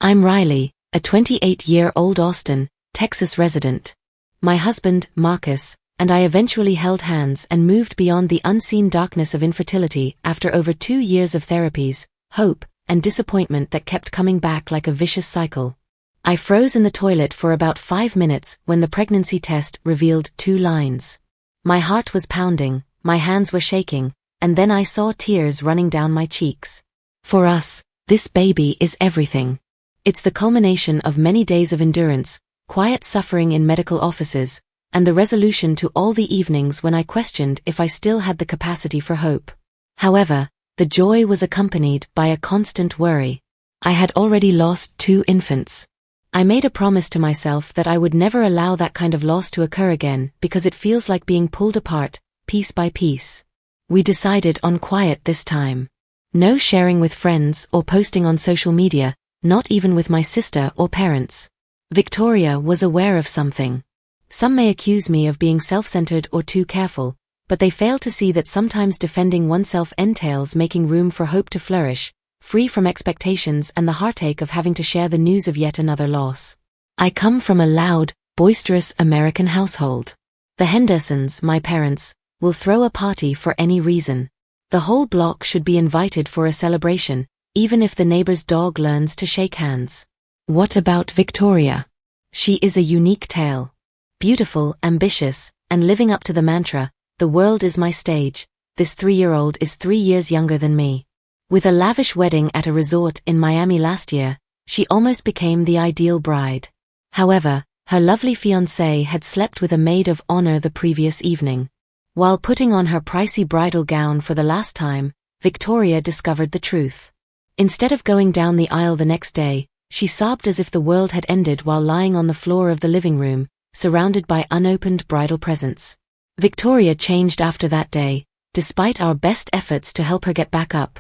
I'm Riley, a 28-year-old Austin, Texas resident. My husband, Marcus, and I eventually held hands and moved beyond the unseen darkness of infertility after over 2 years of therapies, hope, and disappointment that kept coming back like a vicious cycle. I froze in the toilet for about 5 minutes when the pregnancy test revealed 2 lines. My heart was pounding, my hands were shaking, and then I saw tears running down my cheeks. For us, this baby is everything. It's the culmination of many days of endurance, quiet suffering in medical offices, and the resolution to all the evenings when I questioned if I still had the capacity for hope. However, the joy was accompanied by a constant worry. I had already lost 2 infants. I made a promise to myself that I would never allow that kind of loss to occur again because it feels like being pulled apart, piece by piece. We decided on quiet this time. No sharing with friends or posting on social media, not even with my sister or parents. Victoria was aware of something. Some may accuse me of being self-centered or too careful, but they fail to see that sometimes defending oneself entails making room for hope to flourish, free from expectations and the heartache of having to share the news of yet another loss. I come from a loud, boisterous American household. The Hendersons, my parents, will throw a party for any reason. The whole block should be invited for a celebration, even if the neighbor's dog learns to shake hands. What about Victoria? She is a unique tale. Beautiful, ambitious, and living up to the mantra, "The world is my stage." This 3-year-old is 3 years younger than me. With a lavish wedding at a resort in Miami last year, she almost became the ideal bride. However, her lovely fiancé had slept with a maid of honor the previous evening. While putting on her pricey bridal gown for the last time, Victoria discovered the truth. Instead of going down the aisle the next day, she sobbed as if the world had ended while lying on the floor of the living room, surrounded by unopened bridal presents. Victoria changed after that day, despite our best efforts to help her get back up.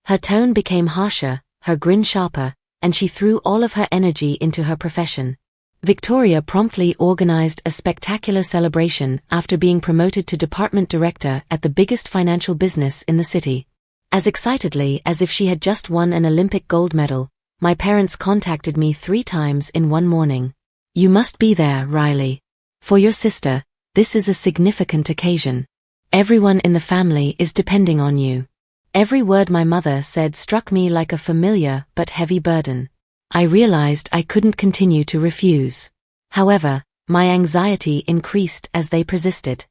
Her tone became harsher, her grin sharper, and she threw all of her energy into her profession. Victoria promptly organized a spectacular celebration after being promoted to department director at the biggest financial business in the city. As excitedly as if she had just won an Olympic gold medal, my parents contacted me 3 times in one morning. "You must be there, Riley. For your sister, this is a significant occasion. Everyone in the family is depending on you." Every word my mother said struck me like a familiar but heavy burden. I realized I couldn't continue to refuse. However, my anxiety increased as they persisted.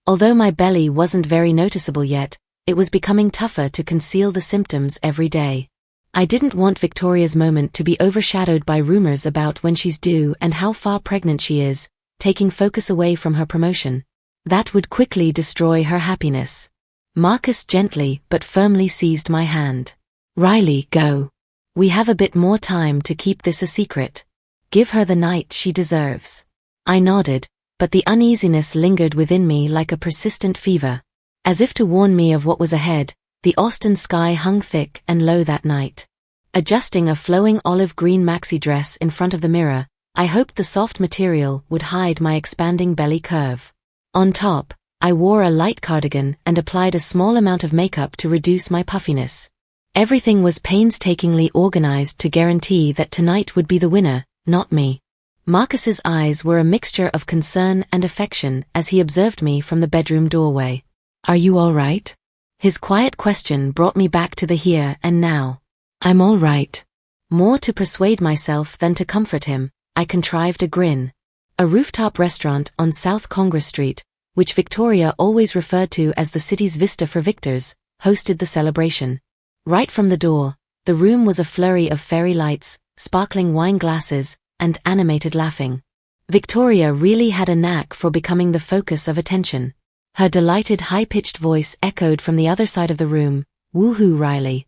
Although my belly wasn't very noticeable yet, it was becoming tougher to conceal the symptoms every day. I didn't want Victoria's moment to be overshadowed by rumors about when she's due and how far pregnant she is, taking focus away from her promotion. That would quickly destroy her happiness. Marcus gently but firmly seized my hand. "Riley, go. We have a bit more time to keep this a secret. Give her the night she deserves." I nodded, but the uneasiness lingered within me like a persistent fever. As if to warn me of what was ahead, the Austin sky hung thick and low that night. Adjusting a flowing olive green maxi dress in front of the mirror, I hoped the soft material would hide my expanding belly curve. On top, I wore a light cardigan and applied a small amount of makeup to reduce my puffiness. Everything was painstakingly organized to guarantee that tonight would be the winner, not me. Marcus's eyes were a mixture of concern and affection as he observed me from the bedroom doorway. "Are you all right?" His quiet question brought me back to the here and now. "I'm all right." More to persuade myself than to comfort him, I contrived a grin. A rooftop restaurant on South Congress Street, which Victoria always referred to as the city's Vista for Victors, hosted the celebration. Right from the door, the room was a flurry of fairy lights, sparkling wine glasses, and animated laughing. Victoria really had a knack for becoming the focus of attention. Her delighted high-pitched voice echoed from the other side of the room, "Woohoo, Riley."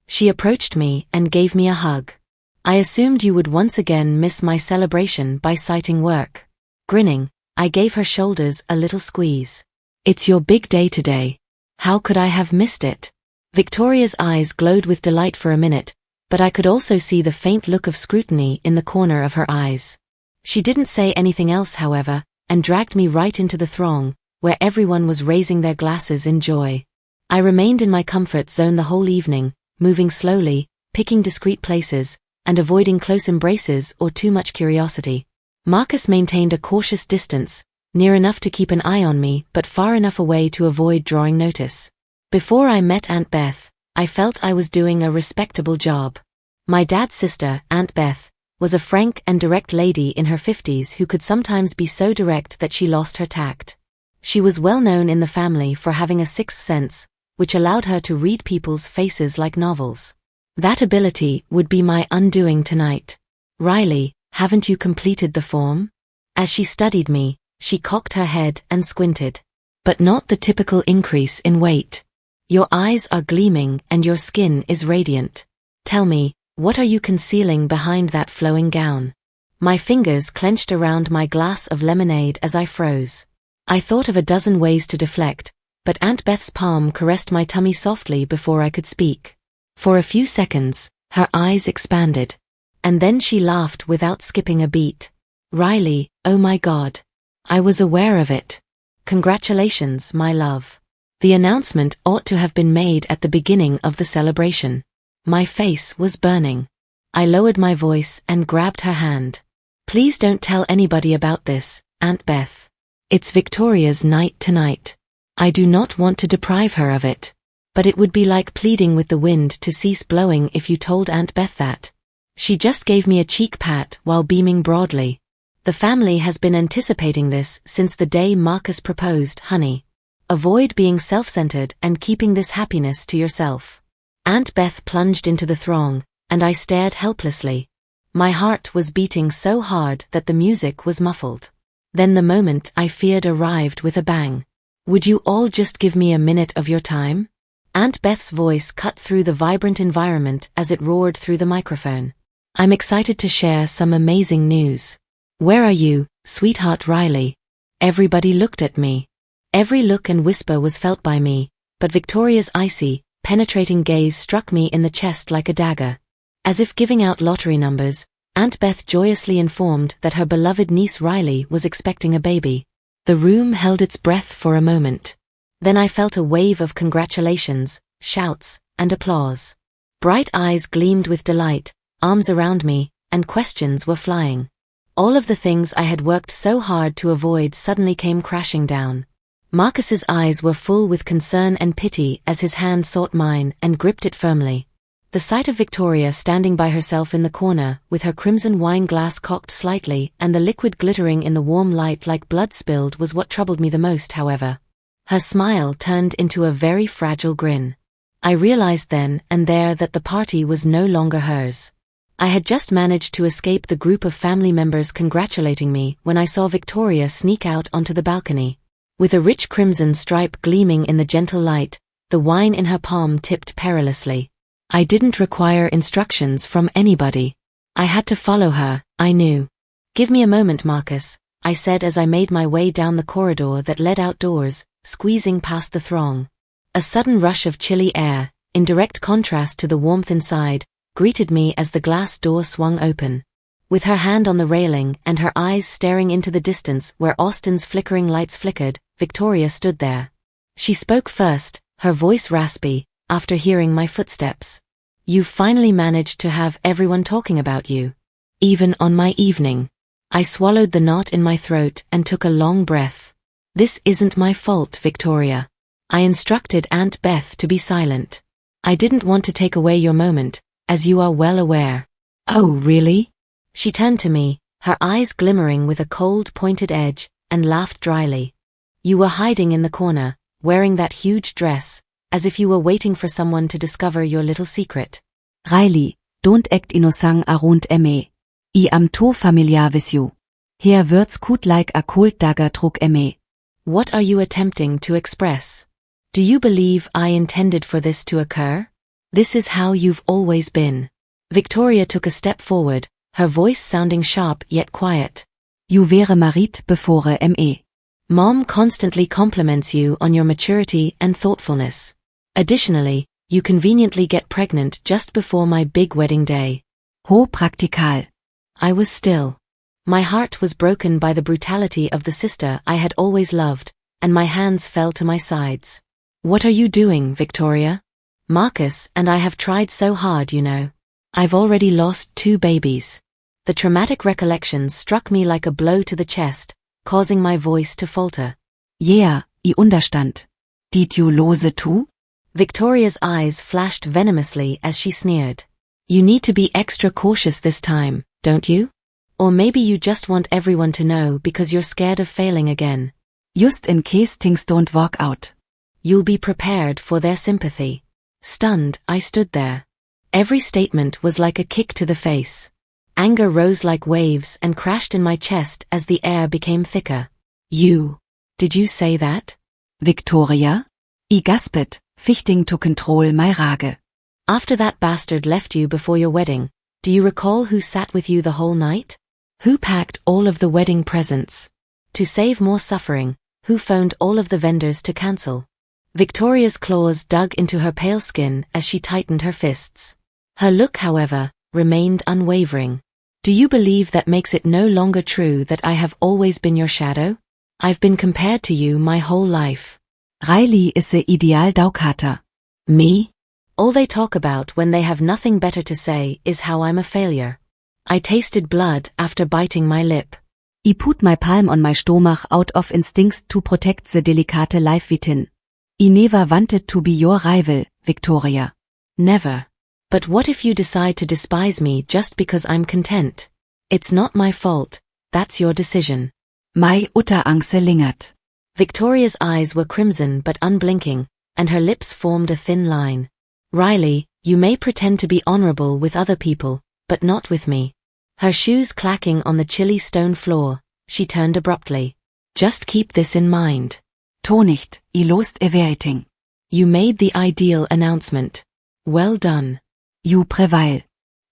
She approached me and gave me a hug. "I assumed you would once again miss my celebration by citing work." Grinning, I gave her shoulders a little squeeze. "It's your big day today. How could I have missed it?" Victoria's eyes glowed with delight for a minute, but I could also see the faint look of scrutiny in the corner of her eyes. She didn't say anything else, however, and dragged me right into the throng, where everyone was raising their glasses in joy. I remained in my comfort zone the whole evening, moving slowly, picking discreet places, and avoiding close embraces or too much curiosity. Marcus maintained a cautious distance, near enough to keep an eye on me but far enough away to avoid drawing notice. Before I met Aunt Beth, I felt I was doing a respectable job. My dad's sister, Aunt Beth, was a frank and direct lady in her 50s who could sometimes be so direct that she lost her tact. She was well known in the family for having a sixth sense, which allowed her to read people's faces like novels. That ability would be my undoing tonight. "Riley, haven't you completed the form?" As she studied me, she cocked her head and squinted. "But not the typical increase in weight. Your eyes are gleaming and your skin is radiant. Tell me, what are you concealing behind that flowing gown?" My fingers clenched around my glass of lemonade as I froze. I thought of a dozen ways to deflect, but Aunt Beth's palm caressed my tummy softly before I could speak. For a few seconds, her eyes expanded. And then she laughed without skipping a beat. "Riley, oh my God. I was aware of it. Congratulations, my love." The announcement ought to have been made at the beginning of the celebration. My face was burning. I lowered my voice and grabbed her hand. "Please don't tell anybody about this, Aunt Beth. It's Victoria's night tonight. I do not want to deprive her of it. But it would be like pleading with the wind to cease blowing if you told Aunt Beth that." She just gave me a cheek pat while beaming broadly. "The family has been anticipating this since the day Marcus proposed, honey. Avoid being self-centered and keeping this happiness to yourself." Aunt Beth plunged into the throng, and I stared helplessly. My heart was beating so hard that the music was muffled. Then the moment I feared arrived with a bang. "Would you all just give me a minute of your time?" Aunt Beth's voice cut through the vibrant environment as it roared through the microphone. "I'm excited to share some amazing news. Where are you, sweetheart Riley?" Everybody looked at me. Every look and whisper was felt by me, but Victoria's icy, penetrating gaze struck me in the chest like a dagger. As if giving out lottery numbers, Aunt Beth joyously informed that her beloved niece Riley was expecting a baby. The room held its breath for a moment. Then I felt a wave of congratulations, shouts, and applause. Bright eyes gleamed with delight, arms around me, and questions were flying. All of the things I had worked so hard to avoid suddenly came crashing down. Marcus's eyes were full with concern and pity as his hand sought mine and gripped it firmly. The sight of Victoria standing by herself in the corner, with her crimson wine glass cocked slightly and the liquid glittering in the warm light like blood spilled, was what troubled me the most, however. Her smile turned into a very fragile grin. I realized then and there that the party was no longer hers. I had just managed to escape the group of family members congratulating me when I saw Victoria sneak out onto the balcony. With a rich crimson stripe gleaming in the gentle light, the wine in her palm tipped perilously. I didn't require instructions from anybody. I had to follow her, I knew. "Give me a moment, Marcus," I said as I made my way down the corridor that led outdoors, squeezing past the throng. A sudden rush of chilly air, in direct contrast to the warmth inside, greeted me as the glass door swung open. With her hand on the railing and her eyes staring into the distance where Austin's flickering lights flickered, Victoria stood there. She spoke first, her voice raspy, after hearing my footsteps. "You've finally managed to have everyone talking about you. Even on my evening." I swallowed the knot in my throat and took a long breath. "This isn't my fault, Victoria." I instructed Aunt Beth to be silent. "I didn't want to take away your moment, as you are well aware." "Oh, really?" She turned to me, her eyes glimmering with a cold, pointed edge, and laughed dryly. "You were hiding in the corner, wearing that huge dress, as if you were waiting for someone to discover your little secret." "Riley, don't act innocent around me. I am too familiar with you. Here words could like a cold dagger through me." "What are you attempting to express? Do you believe I intended for this to occur? This is how you've always been." Victoria took a step forward, her voice sounding sharp yet quiet. "You wäre married before me." "Mom constantly compliments you on your maturity and thoughtfulness. Additionally, you conveniently get pregnant just before my big wedding day." "Ho praktikal." I was still. My heart was broken by the brutality of the sister I had always loved, and my hands fell to my sides. "What are you doing, Victoria? Marcus and I have tried so hard, you know." I've already lost 2 babies. The traumatic recollections struck me like a blow to the chest, causing my voice to falter. Yeah, I understand. Did you lose too? Victoria's eyes flashed venomously as she sneered. You need to be extra cautious this time, don't you? Or maybe you just want everyone to know because you're scared of failing again. Just in case things don't work out. You'll be prepared for their sympathy. Stunned, I stood there. Every statement was like a kick to the face. Anger rose like waves and crashed in my chest as the air became thicker. Did you say that? Victoria? I gasped, fighting to control my rage. After that bastard left you before your wedding, do you recall who sat with you the whole night? Who packed all of the wedding presents? To save more suffering, who phoned all of the vendors to cancel? Victoria's claws dug into her pale skin as she tightened her fists. Her look, however, remained unwavering. Do you believe that makes it no longer true that I have always been your shadow? I've been compared to you my whole life. Riley is the ideal daughter. Me? All they talk about when they have nothing better to say is how I'm a failure. I tasted blood after biting my lip. I put my palm on my stomach out of instincts to protect the delicate life within. I never wanted to be your rival, Victoria. Never. But what if you decide to despise me just because I'm content? It's not my fault, that's your decision. My Utterangse lingert. Victoria's eyes were crimson but unblinking, and her lips formed a thin line. Riley, you may pretend to be honorable with other people, but not with me. Her shoes clacking on the chilly stone floor, she turned abruptly. Just keep this in mind. Tu nicht, I lost everything. You made the ideal announcement. Well done. You prevail.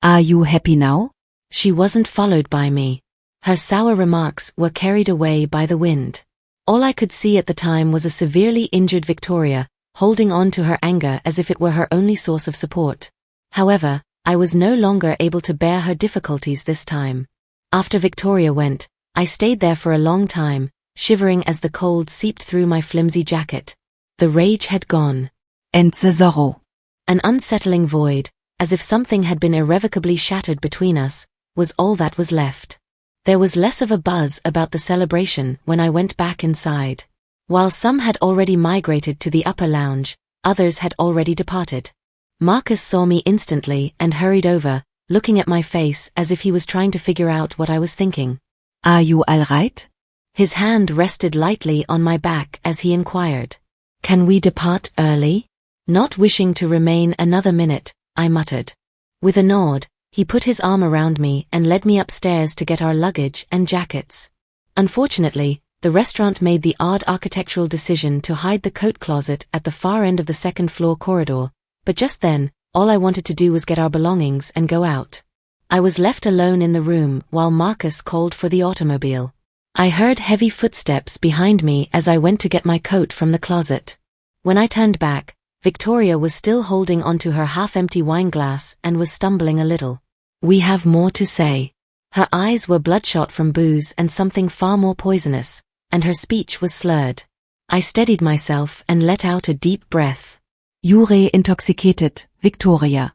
Are you happy now? She wasn't followed by me. Her sour remarks were carried away by the wind. All I could see at the time was a severely injured Victoria, holding on to her anger as if it were her only source of support. However, I was no longer able to bear her difficulties this time. After Victoria went, I stayed there for a long time, shivering as the cold seeped through my flimsy jacket. The rage had gone. And the sorrow. An unsettling void, as if something had been irrevocably shattered between us, was all that was left. There was less of a buzz about the celebration when I went back inside. While some had already migrated to the upper lounge, others had already departed. Marcus saw me instantly and hurried over, looking at my face as if he was trying to figure out what I was thinking. Are you all right? His hand rested lightly on my back as he inquired. Can we depart early? Not wishing to remain another minute, I muttered. With a nod, he put his arm around me and led me upstairs to get our luggage and jackets. Unfortunately, the restaurant made the odd architectural decision to hide the coat closet at the far end of the second-floor corridor, but just then, all I wanted to do was get our belongings and go out. I was left alone in the room while Marcus called for the automobile. I heard heavy footsteps behind me as I went to get my coat from the closet. When I turned back, Victoria was still holding onto her half-empty wine glass and was stumbling a little. We have more to say. Her eyes were bloodshot from booze and something far more poisonous, and her speech was slurred. I steadied myself and let out a deep breath. You're intoxicated, Victoria.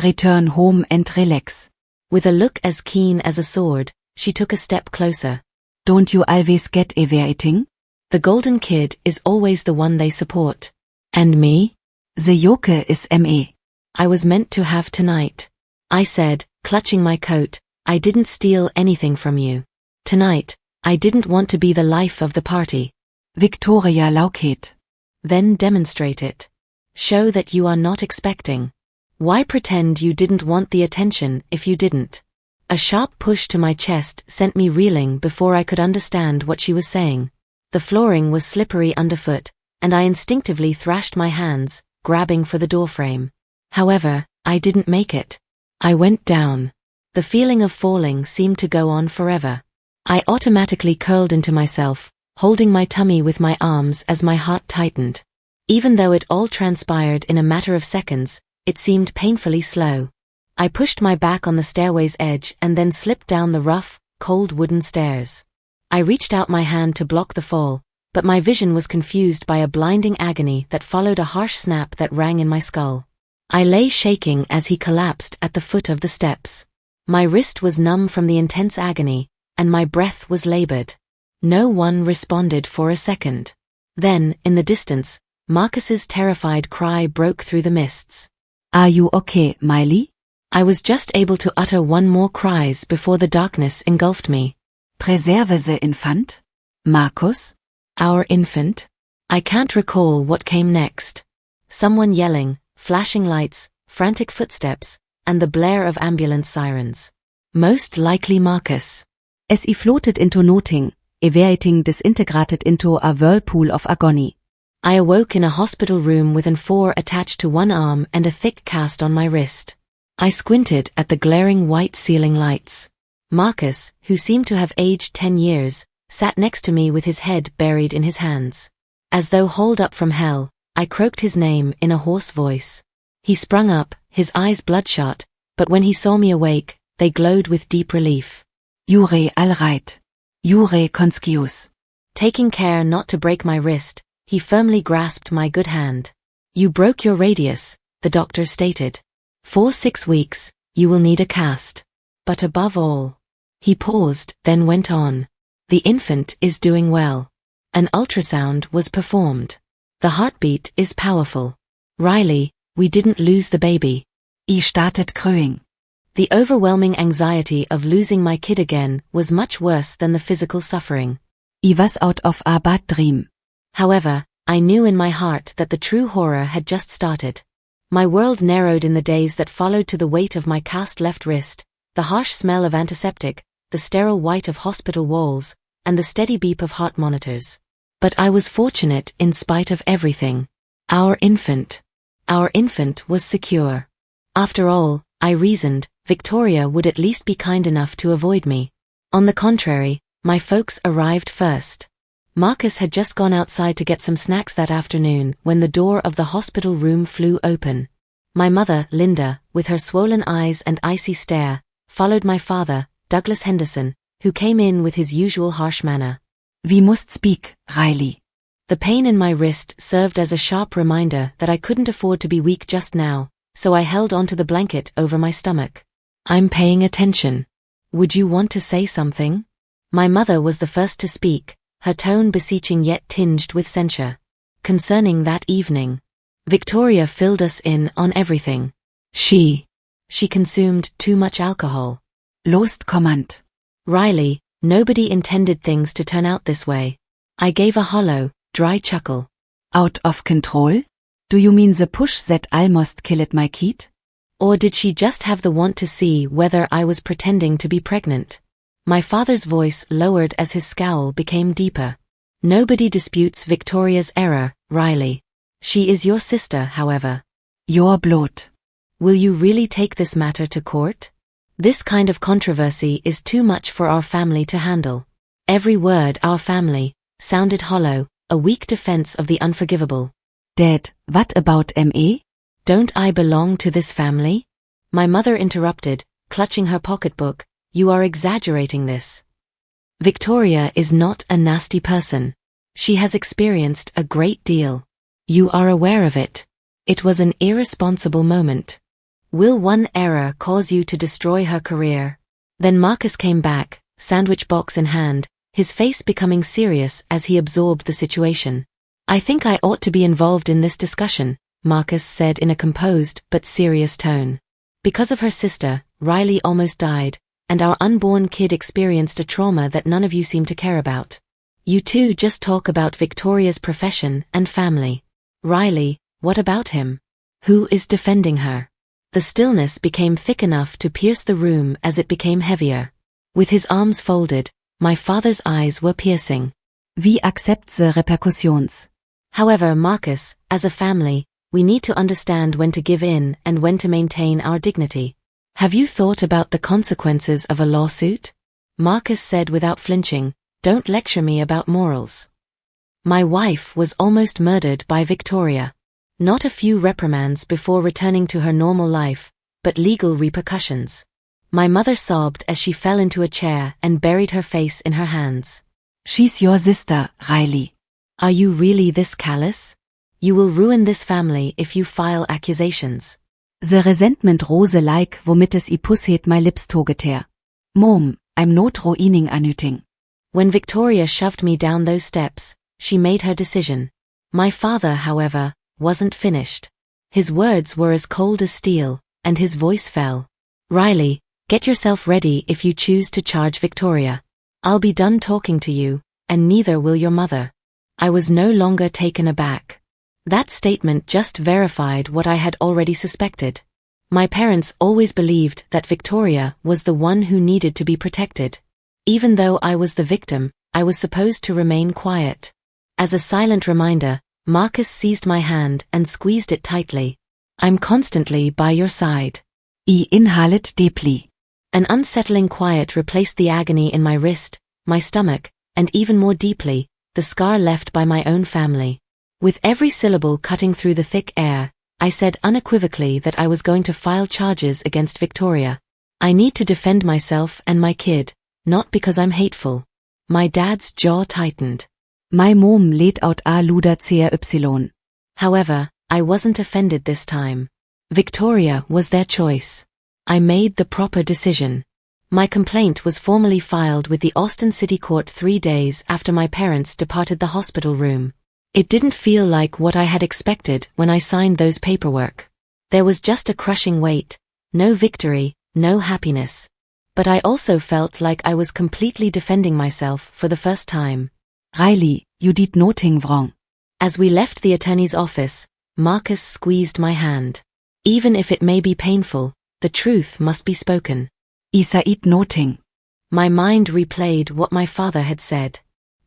Return home and relax. With a look as keen as a sword, she took a step closer. Don't you always get everything? The golden kid is always the one they support. And me? The yoke is me. I was meant to have tonight. I said, clutching my coat, I didn't steal anything from you. Tonight, I didn't want to be the life of the party. Victoria Lauket. Then demonstrate it. Show that you are not expecting. Why pretend you didn't want the attention if you didn't? A sharp push to my chest sent me reeling before I could understand what she was saying. The flooring was slippery underfoot, and I instinctively thrashed my hands, grabbing for the doorframe. However, I didn't make it. I went down. The feeling of falling seemed to go on forever. I automatically curled into myself, holding my tummy with my arms as my heart tightened. Even though it all transpired in a matter of seconds, it seemed painfully slow. I pushed my back on the stairway's edge and then slipped down the rough, cold wooden stairs. I reached out my hand to block the fall, but my vision was confused by a blinding agony that followed a harsh snap that rang in my skull. I lay shaking as he collapsed at the foot of the steps. My wrist was numb from the intense agony, and my breath was labored. No one responded for a second. Then, in the distance, Marcus's terrified cry broke through the mists. Are you okay, Miley? I was just able to utter one more cries before the darkness engulfed me. Preserve the infant? Marcus? Our infant? I can't recall what came next. Someone yelling, flashing lights, frantic footsteps, and the blare of ambulance sirens. Most likely Marcus. As he floated into nothing, everything disintegrated into a whirlpool of agony. I awoke in a hospital room with an 4 attached to one arm and a thick cast on my wrist. I squinted at the glaring white ceiling lights. Marcus, who seemed to have aged 10 years, sat next to me with his head buried in his hands. As though hauled up from hell, I croaked his name in a hoarse voice. He sprung up, his eyes bloodshot, but when he saw me awake, they glowed with deep relief. Jure all right. Jure conscious. Taking care not to break my wrist, he firmly grasped my good hand. You broke your radius, the doctor stated. For 6 weeks, you will need a cast. But above all. He paused, then went on. The infant is doing well. An ultrasound was performed. The heartbeat is powerful. Riley, we didn't lose the baby. He started crying. The overwhelming anxiety of losing my kid again was much worse than the physical suffering. He was out of a bad dream. However, I knew in my heart that the true horror had just started. My world narrowed in the days that followed to the weight of my cast left wrist, the harsh smell of antiseptic, the sterile white of hospital walls, and the steady beep of heart monitors. But I was fortunate in spite of everything. Our infant was secure. After all, I reasoned, Victoria would at least be kind enough to avoid me. On the contrary, my folks arrived first. Marcus had just gone outside to get some snacks that afternoon when the door of the hospital room flew open. My mother, Linda, with her swollen eyes and icy stare, followed my father, Douglas Henderson, who came in with his usual harsh manner. We must speak, Riley. The pain in my wrist served as a sharp reminder that I couldn't afford to be weak just now, so I held onto the blanket over my stomach. I'm paying attention. Would you want to say something? My mother was the first to speak, her tone beseeching yet tinged with censure. Concerning that evening. Victoria filled us in on everything. She consumed too much alcohol. Lost command. Riley, nobody intended things to turn out this way. I gave a hollow, dry chuckle. Out of control? Do you mean the push that almost killed my kid? Or did she just have the want to see whether I was pretending to be pregnant? My father's voice lowered as his scowl became deeper. Nobody disputes Victoria's error, Riley. She is your sister, however. Your blood. Will you really take this matter to court? This kind of controversy is too much for our family to handle. Every word "our family" sounded hollow, a weak defense of the unforgivable. Dad, what about me? Don't I belong to this family? My mother interrupted, clutching her pocketbook. You are exaggerating this. Victoria is not a nasty person. She has experienced a great deal. You are aware of it. It was an irresponsible moment. Will one error cause you to destroy her career? Then Marcus came back, sandwich box in hand, his face becoming serious as he absorbed the situation. I think I ought to be involved in this discussion, Marcus said in a composed but serious tone. Because of her sister, Riley almost died, and our unborn kid experienced a trauma that none of you seem to care about. You two just talk about Victoria's profession and family. Riley, what about him? Who is defending her? The stillness became thick enough to pierce the room as it became heavier. With his arms folded, my father's eyes were piercing. We accept the repercussions. However, Marcus, as a family, we need to understand when to give in and when to maintain our dignity. Have you thought about the consequences of a lawsuit? Marcus said without flinching, don't lecture me about morals. My wife was almost murdered by Victoria. Not a few reprimands before returning to her normal life, but legal repercussions. My mother sobbed as she fell into a chair and buried her face in her hands. She's your sister, Riley. Are you really this callous? You will ruin this family if you file accusations. The resentment rose like womit es I pusset my lips togeter. Mom, I'm not ruining anything. When Victoria shoved me down those steps, she made her decision. My father, however, wasn't finished. His words were as cold as steel, and his voice fell. Riley, get yourself ready if you choose to charge Victoria. I'll be done talking to you, and neither will your mother. I was no longer taken aback. That statement just verified what I had already suspected. My parents always believed that Victoria was the one who needed to be protected. Even though I was the victim, I was supposed to remain quiet. As a silent reminder, Marcus seized my hand and squeezed it tightly. I'm constantly by your side. I inhalet deeply. An unsettling quiet replaced the agony in my wrist, my stomach, and even more deeply, the scar left by my own family. With every syllable cutting through the thick air, I said unequivocally that I was going to file charges against Victoria. I need to defend myself and my kid, not because I'm hateful. My dad's jaw tightened. My mom lädt out a luder CY. However, I wasn't offended this time. Victoria was their choice. I made the proper decision. My complaint was formally filed with the Austin City Court 3 days after my parents departed the hospital room. It didn't feel like what I had expected when I signed those paperwork. There was just a crushing weight, no victory, no happiness. But I also felt like I was completely defending myself for the first time. Riley, you did nothing wrong. As we left the attorney's office, Marcus squeezed my hand. Even if it may be painful, the truth must be spoken. I said nothing. My mind replayed what my father had said.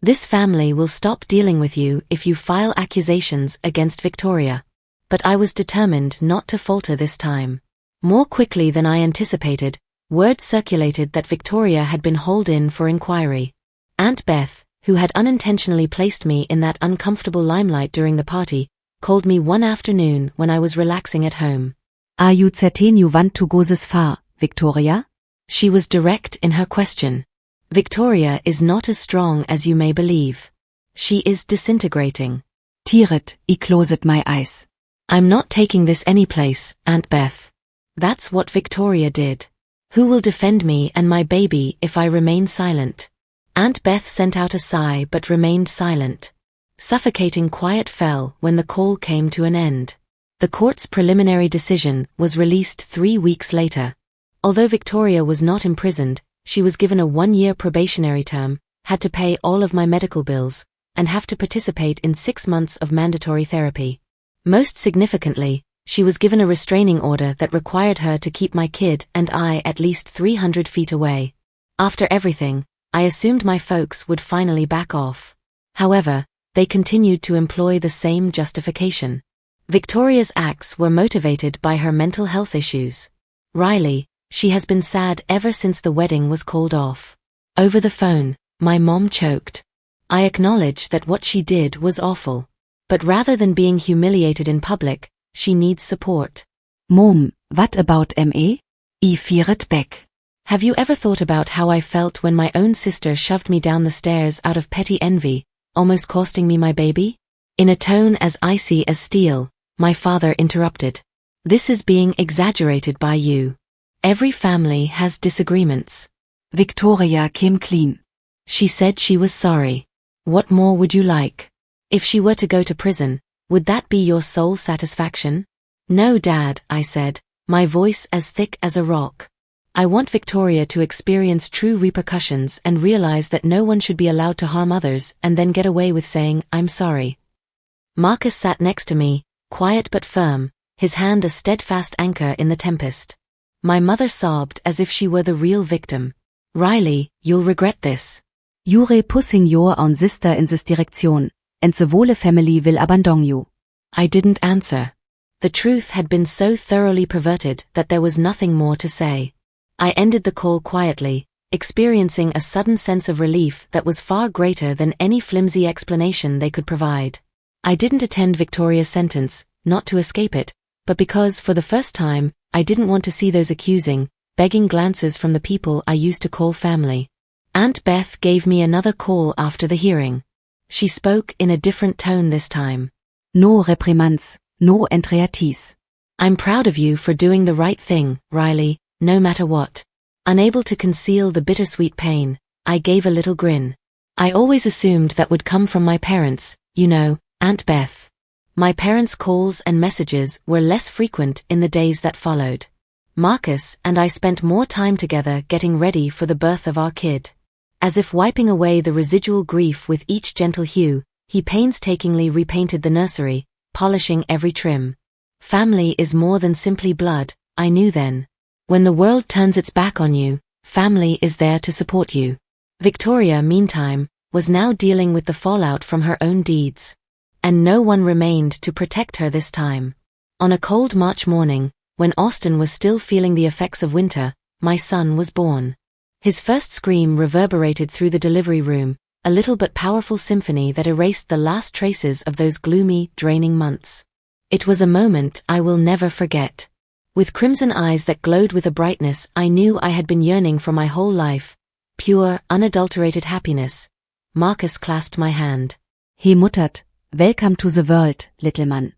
This family will stop dealing with you if you file accusations against Victoria. But I was determined not to falter this time. More quickly than I anticipated, word circulated that Victoria had been hauled in for inquiry. Aunt Beth, who had unintentionally placed me in that uncomfortable limelight during the party, called me one afternoon when I was relaxing at home. Are you certain you want to go this far, Victoria? She was direct in her question. Victoria is not as strong as you may believe. She is disintegrating. Tiret, I closed my eyes. I'm not taking this anyplace, Aunt Beth. That's what Victoria did. Who will defend me and my baby if I remain silent? Aunt Beth sent out a sigh but remained silent. Suffocating quiet fell when the call came to an end. The court's preliminary decision was released 3 weeks later. Although Victoria was not imprisoned, she was given a 1-year probationary term, had to pay all of my medical bills, and have to participate in 6 months of mandatory therapy. Most significantly, she was given a restraining order that required her to keep my kid and I at least 300 feet away. After everything, I assumed my folks would finally back off. However, they continued to employ the same justification. Victoria's acts were motivated by her mental health issues. Riley, she has been sad ever since the wedding was called off. Over the phone, my mom choked. I acknowledge that what she did was awful. But rather than being humiliated in public, she needs support. Mom, what about me? I fired back. Have you ever thought about how I felt when my own sister shoved me down the stairs out of petty envy, almost costing me my baby? In a tone as icy as steel, my father interrupted. This is being exaggerated by you. Every family has disagreements. Victoria came clean. She said she was sorry. What more would you like? If she were to go to prison, would that be your sole satisfaction? No, Dad, I said, my voice as thick as a rock. I want Victoria to experience true repercussions and realize that no one should be allowed to harm others and then get away with saying, I'm sorry. Marcus sat next to me, quiet but firm, his hand a steadfast anchor in the tempest. My mother sobbed as if she were the real victim. Riley, you'll regret this. You're pushing your own sister in this direction, and the whole family will abandon you. I didn't answer. The truth had been so thoroughly perverted that there was nothing more to say. I ended the call quietly, experiencing a sudden sense of relief that was far greater than any flimsy explanation they could provide. I didn't attend Victoria's sentence, not to escape it, but because, for the first time, I didn't want to see those accusing, begging glances from the people I used to call family. Aunt Beth gave me another call after the hearing. She spoke in a different tone this time. No reprimands, no entreaties. I'm proud of you for doing the right thing, Riley, no matter what. Unable to conceal the bittersweet pain, I gave a little grin. I always assumed that would come from my parents, you know, Aunt Beth. My parents' calls and messages were less frequent in the days that followed. Marcus and I spent more time together getting ready for the birth of our kid. As if wiping away the residual grief with each gentle hue, he painstakingly repainted the nursery, polishing every trim. Family is more than simply blood, I knew then. When the world turns its back on you, family is there to support you. Victoria, meantime, was now dealing with the fallout from her own deeds. And no one remained to protect her this time. On a cold March morning, when Austin was still feeling the effects of winter, my son was born. His first scream reverberated through the delivery room, a little but powerful symphony that erased the last traces of those gloomy, draining months. It was a moment I will never forget. With crimson eyes that glowed with a brightness I knew I had been yearning for my whole life, pure, unadulterated happiness, Marcus clasped my hand. He muttered, "Welcome to the world, little man."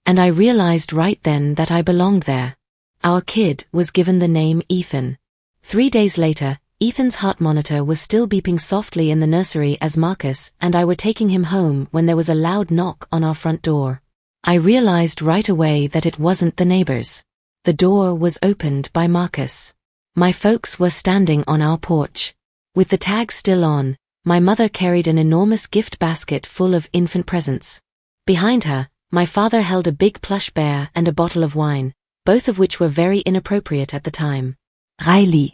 And I realized right then that I belonged there. Our kid was given the name Ethan. 3 days later, Ethan's heart monitor was still beeping softly in the nursery as Marcus and I were taking him home when there was a loud knock on our front door. I realized right away that it wasn't the neighbors. The door was opened by Marcus. My folks were standing on our porch. With the tag still on, my mother carried an enormous gift basket full of infant presents. Behind her, my father held a big plush bear and a bottle of wine, both of which were very inappropriate at the time. Riley.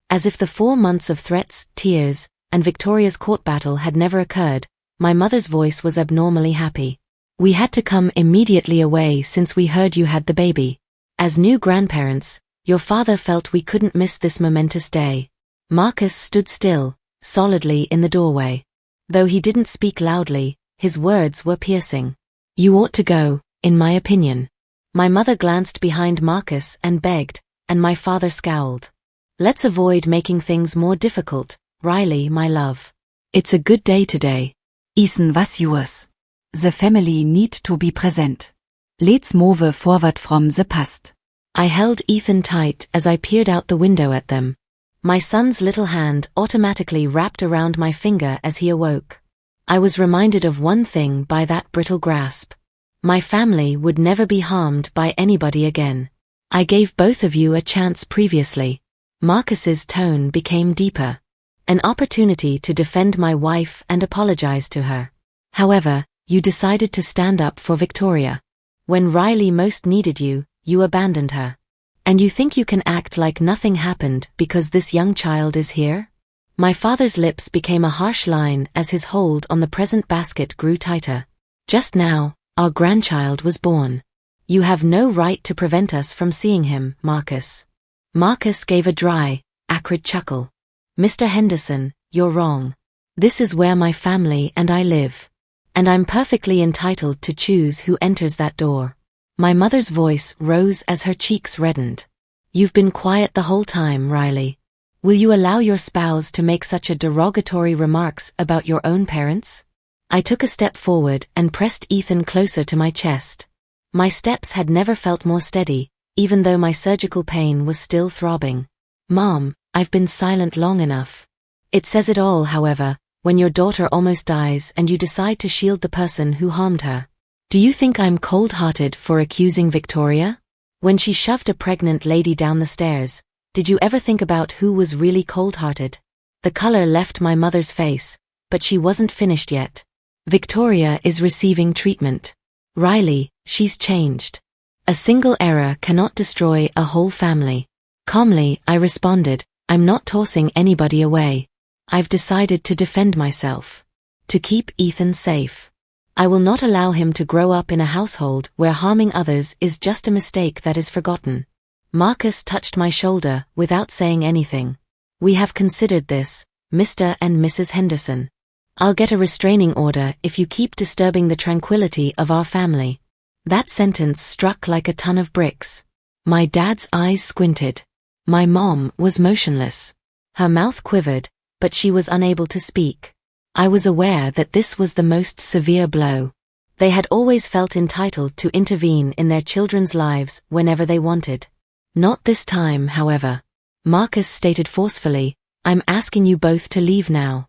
As if the 4 months of threats, tears, and Victoria's court battle had never occurred, my mother's voice was abnormally happy. We had to come immediately away since we heard you had the baby. As new grandparents, your father felt we couldn't miss this momentous day. Marcus stood still, solidly in the doorway. Though he didn't speak loudly, his words were piercing. You ought to go, in my opinion. My mother glanced behind Marcus and begged, and my father scowled. Let's avoid making things more difficult, Riley, my love. It's a good day today. Ethan was yours. The family need to be present. Let's move forward from the past. I held Ethan tight as I peered out the window at them. My son's little hand automatically wrapped around my finger as he awoke. I was reminded of one thing by that brittle grasp. My family would never be harmed by anybody again. I gave both of you a chance previously. Marcus's tone became deeper. An opportunity to defend my wife and apologize to her. However, you decided to stand up for Victoria. When Riley most needed you, you abandoned her. And you think you can act like nothing happened because this young child is here? My father's lips became a harsh line as his hold on the present basket grew tighter. Just now, our grandchild was born. You have no right to prevent us from seeing him, Marcus. Marcus gave a dry, acrid chuckle. Mr. Henderson, you're wrong. This is where my family and I live. And I'm perfectly entitled to choose who enters that door. My mother's voice rose as her cheeks reddened. You've been quiet the whole time, Riley. Will you allow your spouse to make such a derogatory remarks about your own parents? I took a step forward and pressed Ethan closer to my chest. My steps had never felt more steady, even though my surgical pain was still throbbing. Mom, I've been silent long enough. It says it all, however, when your daughter almost dies and you decide to shield the person who harmed her. Do you think I'm cold-hearted for accusing Victoria? When she shoved a pregnant lady down the stairs, did you ever think about who was really cold-hearted? The color left my mother's face, but she wasn't finished yet. Victoria is receiving treatment. Riley, she's changed. A single error cannot destroy a whole family. Calmly, I responded, I'm not tossing anybody away. I've decided to defend myself. To keep Ethan safe. I will not allow him to grow up in a household where harming others is just a mistake that is forgotten. Marcus touched my shoulder without saying anything. We have considered this, Mr. and Mrs. Henderson. I'll get a restraining order if you keep disturbing the tranquility of our family. That sentence struck like a ton of bricks. My dad's eyes squinted. My mom was motionless. Her mouth quivered, but she was unable to speak. I was aware that this was the most severe blow. They had always felt entitled to intervene in their children's lives whenever they wanted. Not this time, however. Marcus stated forcefully, "I'm asking you both to leave now.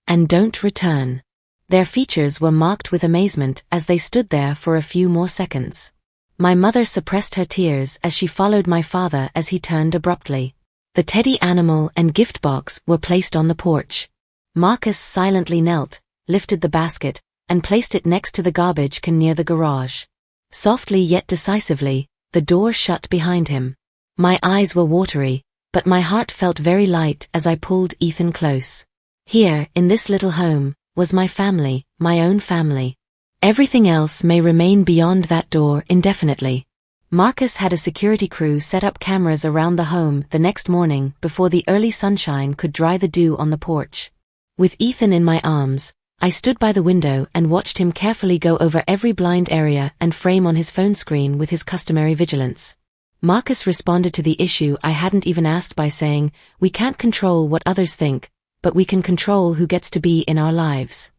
And don't return." Their features were marked with amazement as they stood there for a few more seconds. My mother suppressed her tears as she followed my father as he turned abruptly. The teddy animal and gift box were placed on the porch. Marcus silently knelt, lifted the basket, and placed it next to the garbage can near the garage. Softly yet decisively, the door shut behind him. My eyes were watery, but my heart felt very light as I pulled Ethan close. Here, in this little home, was my family, my own family. Everything else may remain beyond that door indefinitely. Marcus had a security crew set up cameras around the home the next morning before the early sunshine could dry the dew on the porch. With Ethan in my arms, I stood by the window and watched him carefully go over every blind area and frame on his phone screen with his customary vigilance. Marcus responded to the issue I hadn't even asked by saying, "We can't control what others think, but we can control who gets to be in our lives."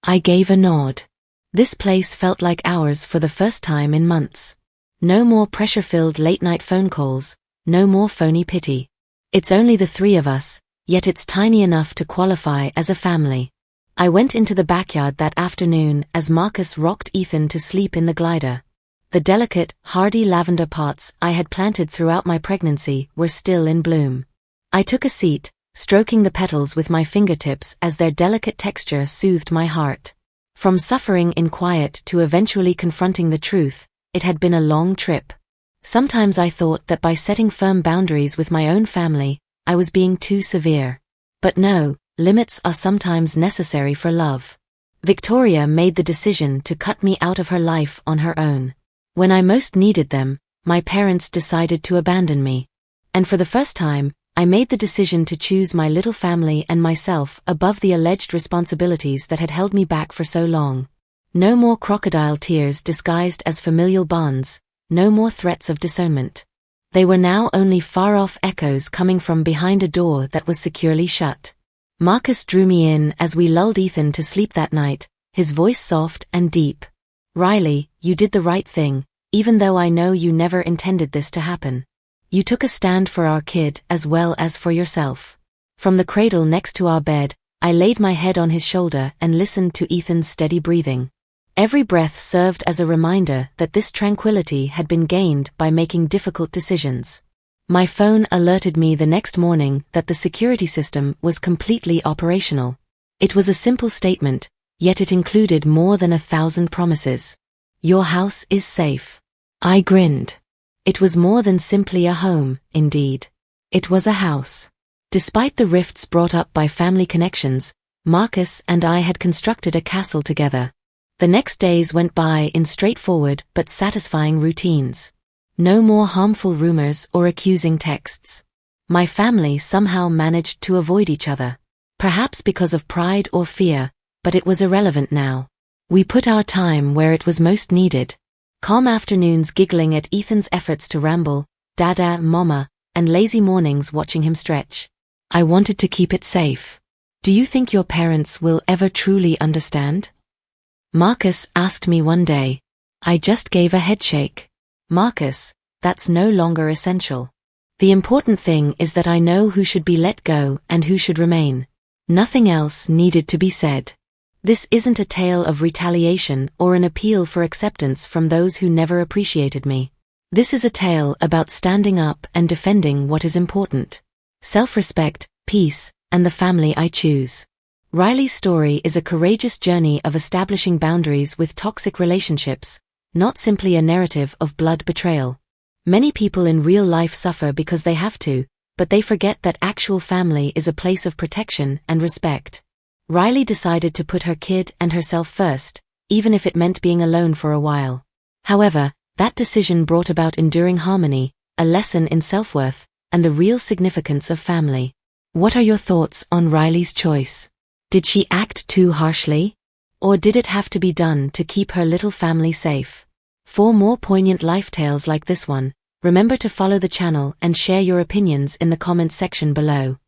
I gave a nod. This place felt like ours for the first time in months. No more pressure-filled late-night phone calls, no more phony pity. It's only the three of us, yet it's tiny enough to qualify as a family. I went into the backyard that afternoon as Marcus rocked Ethan to sleep in the glider. The delicate, hardy lavender pots I had planted throughout my pregnancy were still in bloom. I took a seat, stroking the petals with my fingertips as their delicate texture soothed my heart. From suffering in quiet to eventually confronting the truth, it had been a long trip. Sometimes I thought that by setting firm boundaries with my own family, I was being too severe. But no, limits are sometimes necessary for love. Victoria made the decision to cut me out of her life on her own. When I most needed them, my parents decided to abandon me. And for the first time, I made the decision to choose my little family and myself above the alleged responsibilities that had held me back for so long. No more crocodile tears disguised as familial bonds, no more threats of disownment. They were now only far-off echoes coming from behind a door that was securely shut. Marcus drew me in as we lulled Ethan to sleep that night, his voice soft and deep. "Riley, you did the right thing, even though I know you never intended this to happen. You took a stand for our kid as well as for yourself." From the cradle next to our bed, I laid my head on his shoulder and listened to Ethan's steady breathing. Every breath served as a reminder that this tranquility had been gained by making difficult decisions. My phone alerted me the next morning that the security system was completely operational. It was a simple statement, yet it included more than 1,000 promises. "Your house is safe." I grinned. It was more than simply a home, indeed. It was a house. Despite the rifts brought up by family connections, Marcus and I had constructed a castle together. The next days went by in straightforward but satisfying routines. No more harmful rumors or accusing texts. My family somehow managed to avoid each other. Perhaps because of pride or fear, but it was irrelevant now. We put our time where it was most needed. Calm afternoons giggling at Ethan's efforts to ramble, dada, mama, and lazy mornings watching him stretch. I wanted to keep it safe. "Do you think your parents will ever truly understand?" Marcus asked me one day. I just gave a headshake. "Marcus, that's no longer essential. The important thing is that I know who should be let go and who should remain. Nothing else needed to be said. This isn't a tale of retaliation or an appeal for acceptance from those who never appreciated me. This is a tale about standing up and defending what is important. Self-respect, peace, and the family I choose." Riley's story is a courageous journey of establishing boundaries with toxic relationships, not simply a narrative of blood betrayal. Many people in real life suffer because they have to, but they forget that actual family is a place of protection and respect. Riley decided to put her kid and herself first, even if it meant being alone for a while. However, that decision brought about enduring harmony, a lesson in self-worth, and the real significance of family. What are your thoughts on Riley's choice? Did she act too harshly? Or did it have to be done to keep her little family safe? For more poignant life tales like this one, remember to follow the channel and share your opinions in the comments section below.